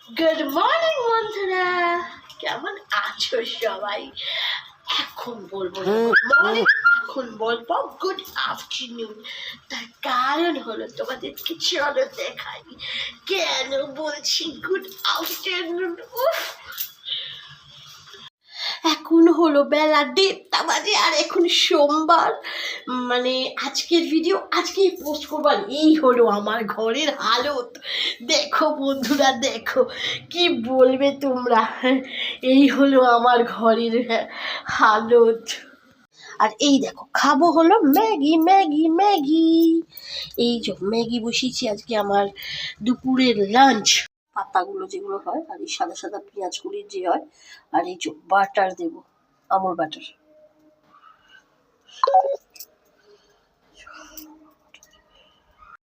Good morning বন্ধুরা, কেমন আছো সবাই? এখন বলবো গুড মর্নিং, এখন বলবো গুড আফটারনুন। তার কারণ হলো তোমাদেরকে চলো দেখাই কেন বলছি গুড আফটারনুন। এখন হলো বেলা 1:30 বাজে আর এখন সোমবার, মানে আজকের ভিডিও আজকেই পোস্ট করবার। এই হলো আমার ঘরের হালত। দেখো বন্ধুরা, দেখো কি বলবে তোমরা। এই হলো আমার ঘরের হালত। আর এই দেখো খাবো হলো ম্যাগি ম্যাগি ম্যাগি। এই যে ম্যাগি বসিয়েছি আজকে আমার দুপুরের লাঞ্চ। পাতাগুলো যেগুলো হয়, আর এই সাদা সাদা পেঁয়াজ কুড়ির যে হয়, আর এই যে বাটার দেবো, আমুল বাটার।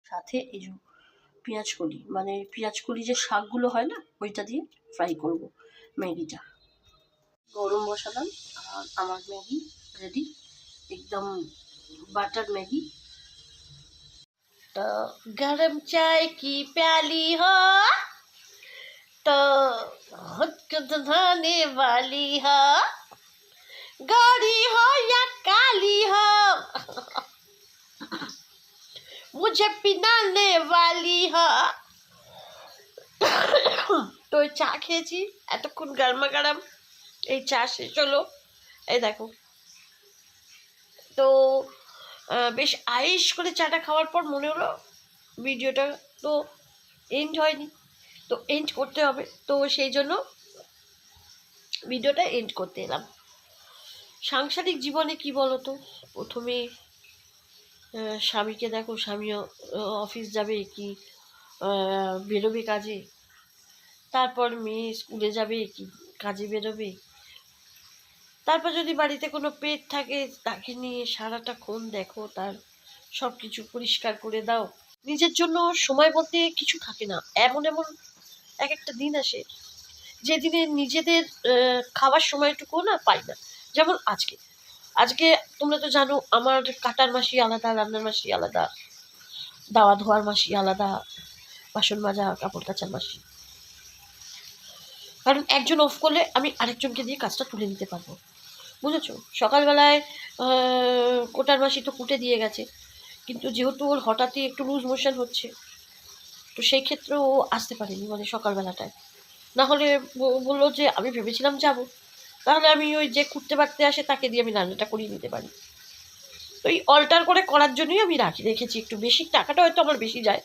সাথে এই যে পেঁয়াজ কলি, মানে পেঁয়াজ কলি যে শাকগুলো হয় না, ওইটা দিয়ে ফ্রাই করব ম্যাগিটা। গরম বসালাম আর আমার ম্যাগি রেডি, একদম বাটার ম্যাগি। तो गरम चाय की प्याली हो तो खुद को धुलाने वाली हो, गोरी हो या काली हो मुझे पिलाने वाली हो। তো চা খেয়েছি এতক্ষণ গরমা গরম, এই চা শেষ হলো। এই দেখো, তো বেশ আইস করে চাটা খাওয়ার পর মনে হলো ভিডিওটা তো এন্ড হয়নি, তো এন্ড করতে হবে। তো সেই জন্য ভিডিওটা এন্ড করতে এলাম। সাংসারিক জীবনে কি বলো তো, প্রথমে স্বামীকে দেখো, স্বামীও অফিস যাবে কি বেরোবে কাজে, তারপর মেয়ে স্কুলে যাবে কি কাজে বেরোবে, তারপর যদি বাড়িতে কোনো পেট থাকে তাকে নিয়ে সারাটাক্ষণ দেখো, তার সব কিছু পরিষ্কার করে দাও। নিজের জন্য সময় বলতে কিছু থাকে না। এমন এমন এক একটা দিন আসে যেদিনে নিজেদের খাওয়ার সময়টুকুও না পাই না। যেমন আজকে আজকে তোমরা তো জানো আমার কাটার মাসি আলাদা, রান্নার মাসি আলাদা, দাওয়া ধোয়ার মাসি আলাদা, বাসন মাজা কাপড় কাচার মাসি। কারণ একজন অফ করলে আমি আরেকজনকে দিয়ে কাজটা তুলে নিতে পারবো, বুঝেছো? সকালবেলায় কোটার মাসি তো কুটে দিয়ে গেছে, কিন্তু যেহেতু ওর হঠাৎই একটু লুজ মোশন হচ্ছে, তো সেই ক্ষেত্রে ও আসতে পারেনি, মানে সকালবেলাটায়। না হলে বললো যে আমি ভেবেছিলাম যাব, তাহলে আমি ওই যে কুটতে বাড়তে আসে তাকে দিয়ে আমি রান্নাটা করিয়ে নিতে পারি। তো এই অল্টার করে করার জন্যই আমি রেখেছি। একটু বেশি টাকাটা হয়তো আমার বেশি যায়,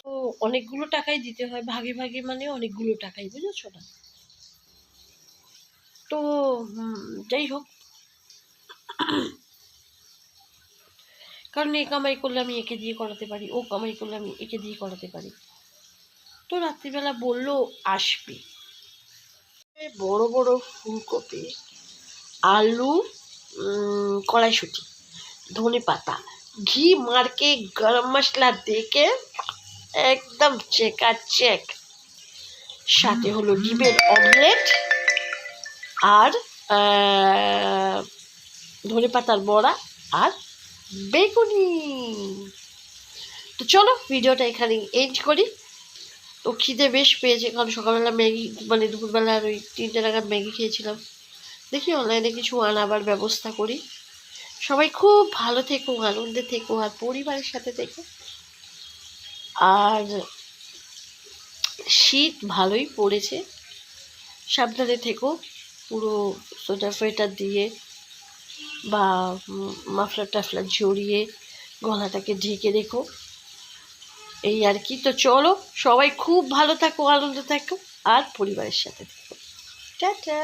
তো অনেকগুলো টাকাই দিতে হয়, ভাগে ভাগে মানে অনেকগুলো টাকাই, বুঝেছো না? তো যাই হোক, কারণ এ কামাই করলে আমি একে দিয়ে করাতে পারি, ও কামাই করলে আমি একে দিয়ে করাতে পারি। তো রাত্রিবেলা বললো আসবে। বড় বড় ফুলকপি, আলু, কড়াইশুঁটি, ধনে পাতা, ঘি মারকে গরম মশলা দেকে একদম চেক। সাথে হলো ডিমের অমলেট আর ধনে পাতার বড়া আর বেগুনি। তো চলো ভিডিওটা এখানে এন্ড করি। তো খিদে বেশ পেয়েছে, কারণ সকালবেলা ম্যাগি, মানে দুপুরবেলার ওই 3টে নাগাদ ম্যাগি খেয়েছিলাম। দেখি অনলাইনে কিছু আনাবার ব্যবস্থা করি। সবাই খুব ভালো থেকো, আনন্দে থেকো, আর পরিবারের সাথে থেকো। আর শীত ভালোই পড়েছে, সাবধানে থেকো, পুরো সোয়েটার ফোয়েটার দিয়ে বা মাফলার টাফলার জড়িয়ে গলাটাকে ঢেকে রেখো, এই আর কি। তো চলো সবাই খুব ভালো থাকো, আনন্দে থাকো, আর পরিবারের সাথে থাকো। টাটা।